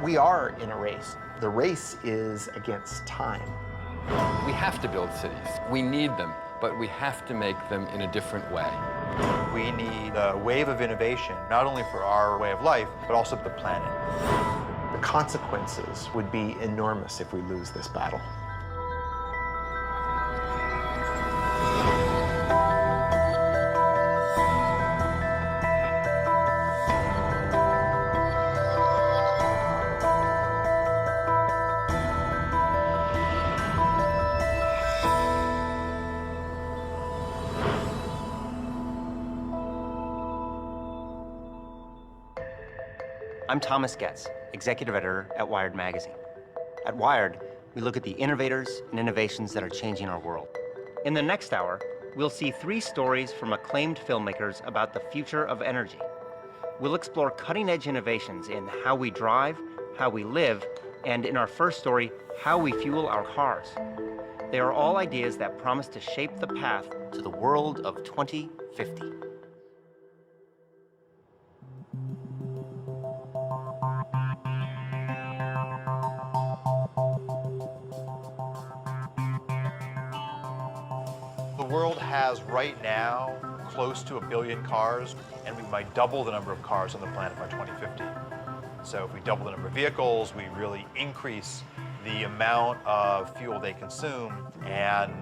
We are in a race. The race is against time. We have to build cities. We need them, but we have to make them in a different way. We need a wave of innovation, not only for our way of life, but also for the planet. The consequences would be enormous if we lose this battle. I'm Thomas Getz, executive editor at Wired magazine. At Wired, we look at the innovators and innovations that are changing our world. In the next hour, we'll see 3 stories from acclaimed filmmakers about the future of energy. We'll explore cutting-edge innovations in how we drive, how we live, and in our first story, how we fuel our cars. They are all ideas that promise to shape the path to the world of 2050. The world has right now close to 1 billion cars, and we might double the number of cars on the planet by 2050. So if we double the number of vehicles, we really increase the amount of fuel they consume, and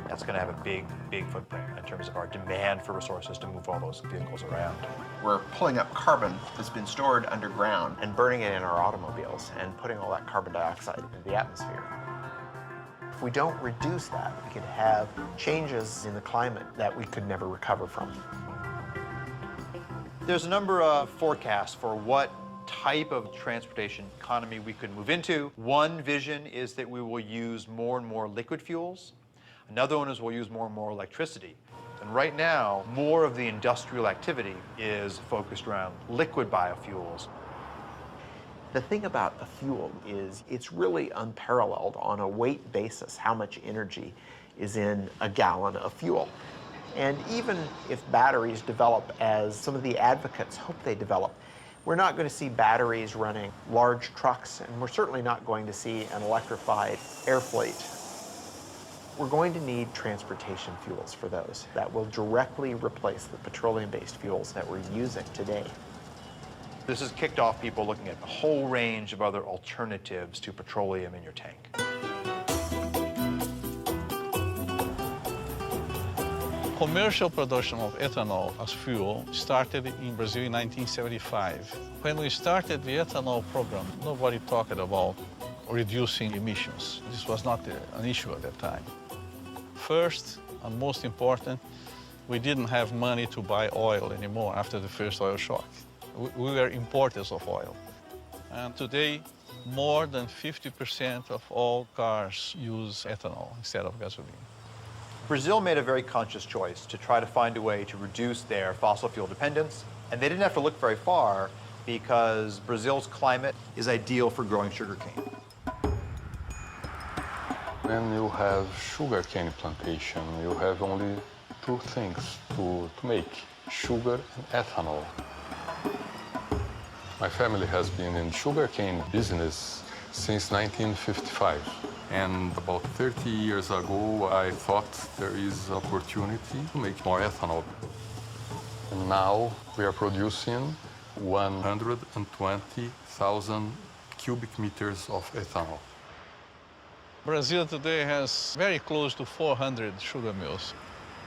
that's going to have a big, big footprint in terms of our demand for resources to move all those vehicles around. We're pulling up carbon that's been stored underground and burning it in our automobiles and putting all that carbon dioxide into the atmosphere. If we don't reduce that, we could have changes in the climate that we could never recover from. There's a number of forecasts for what type of transportation economy we could move into. One vision is that we will use more and more liquid fuels. Another one is we'll use more and more electricity. And right now, more of the industrial activity is focused around liquid biofuels. The thing about a fuel is it's really unparalleled on a weight basis how much energy is in a gallon of fuel. And even if batteries develop as some of the advocates hope they develop, we're not going to see batteries running large trucks, and we're certainly not going to see an electrified air fleet. We're going to need transportation fuels for those that will directly replace the petroleum-based fuels that we're using today. This has kicked off people looking at a whole range of other alternatives to petroleum in your tank. Commercial production of ethanol as fuel started in Brazil in 1975. When we started the ethanol program, nobody talked about reducing emissions. This was not an issue at that time. First, and most important, we didn't have money to buy oil anymore after the first oil shock. We were importers of oil. And today, more than 50% of all cars use ethanol instead of gasoline. Brazil made a very conscious choice to try to find a way to reduce their fossil fuel dependence. And they didn't have to look very far because Brazil's climate is ideal for growing sugarcane. When you have sugarcane plantation, you have only 2 things to make, sugar and ethanol. My family has been in sugarcane business since 1955. And about 30 years ago, I thought there is opportunity to make more ethanol. And now we are producing 120,000 cubic meters of ethanol. Brazil today has very close to 400 sugar mills.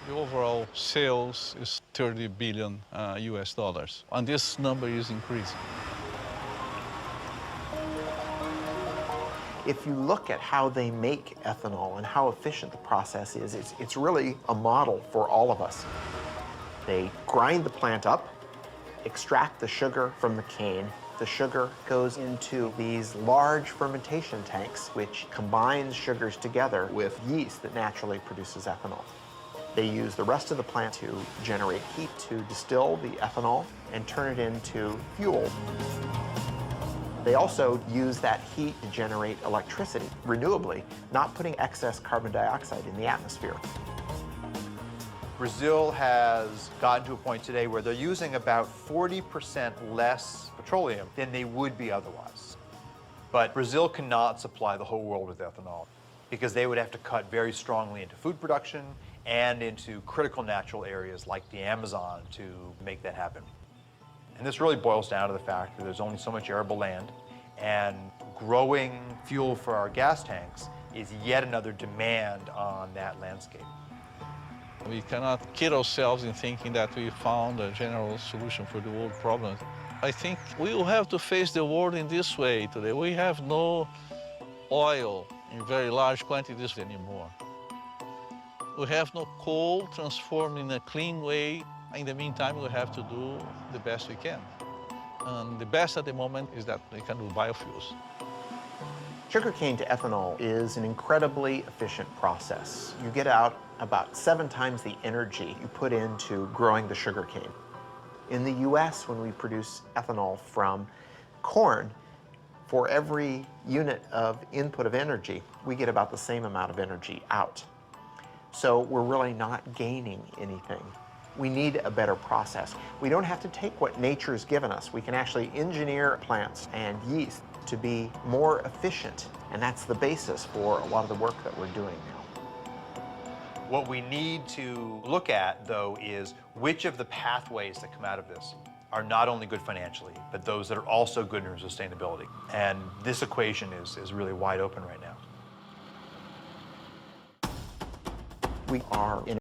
The overall sales is 30 billion US dollars, and this number is increasing. If you look at how they make ethanol and how efficient the process is, it's really a model for all of us. They grind the plant up, extract the sugar from the cane. The sugar goes into these large fermentation tanks, which combines sugars together with yeast that naturally produces ethanol. They use the rest of the plant to generate heat to distill the ethanol and turn it into fuel. They also use that heat to generate electricity renewably, not putting excess carbon dioxide in the atmosphere. Brazil has gotten to a point today where they're using about 40% less petroleum than they would be otherwise. But Brazil cannot supply the whole world with ethanol because they would have to cut very strongly into food production and into critical natural areas like the Amazon to make that happen. And this really boils down to the fact that there's only so much arable land, and growing fuel for our gas tanks is yet another demand on that landscape. We cannot kid ourselves in thinking that we found a general solution for the world problems. I think we will have to face the world in this way today. We have no oil in very large quantities anymore. We have no coal transformed in a clean way. In the meantime, we have to do the best we can. And the best at the moment is that we can do biofuels. Sugarcane to ethanol is an incredibly efficient process. You get out about 7 times the energy you put into growing the sugarcane. In the US, when we produce ethanol from corn, for every unit of input of energy, we get about the same amount of energy out. So we're really not gaining anything. We need a better process. We don't have to take what nature's given us. We can actually engineer plants and yeast to be more efficient, and that's the basis for a lot of the work that we're doing now. What we need to look at, though, is which of the pathways that come out of this are not only good financially, but those that are also good in sustainability. And this equation is really wide open right now. We are in